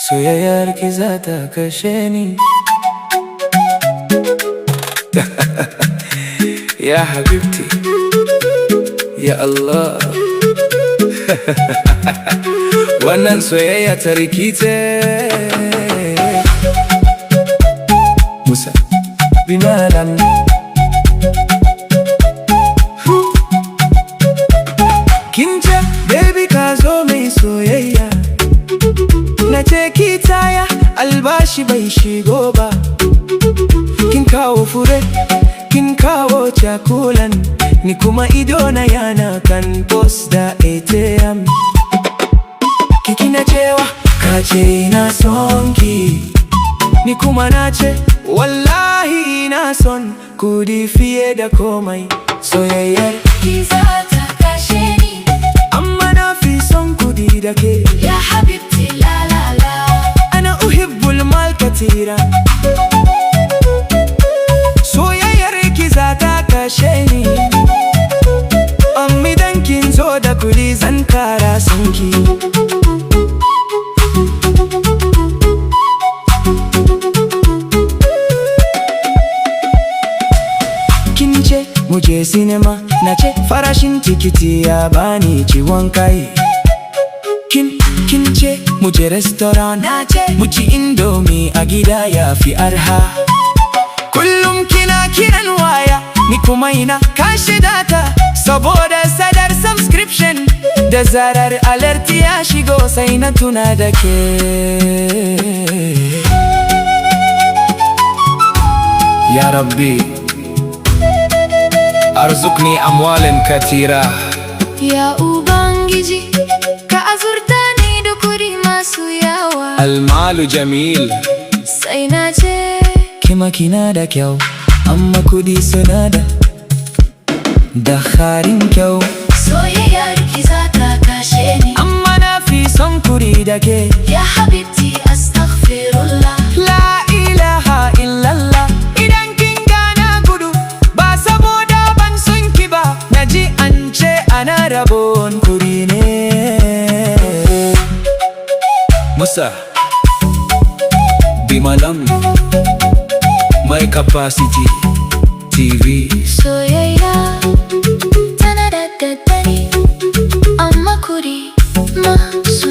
soyayyarki za ta kashe ni. Ya Habibti, ya Allah. Wannan soyayya ta rikice. Musa Binalan. Kince baby ka zo mai soyayya, na ce ki taya albashi bai shigo ba. Kin kawo fure, kin kawo cakulan, ni kuma idona yana kan post da ATM. Kiki na cewa ka ce ina son ki, ni kuma na ce wallahi ina son kudi fiye da komai. Soyayyar ki za ta kashe ni, amma na fi son kudi da ke. ya Habibti la la la. Ana uhibbul mal katira. Soyayyar ki za ta kashe ni, amma idan kin zo da kudi zan kara son ki. Kin ce mu je sinema, na ce farashin tikiti ya bani ciwon kai. Kin ce mu je restaurant, Na ce mu ci indomie a gida ya fi arha. Kullum kina kiran waya, ni kuma ina kashe data saboda sadar subscription. Da zarar alert ya shigo sai na tuna da ke. Ya Rabbi, arzukni amwalin katira. ya Ubangiji, ka azurta ni da kudi masu yawa. Almalu jamil. Sai na ce Kima kina da kyau, amma kudi suna da harin kyau. soyayyar ki za ta kashe ni, Amma na fi son kudi da ke. ya Habibti astaghfirullah. La ilaha illallah. Idan kin gana gudu ba saboda ban son ki ba, naji an ce ana rabon kudi ne. Musa Bimalam, My Capacity TV. Soyayya tana da daddare, amma kudi masu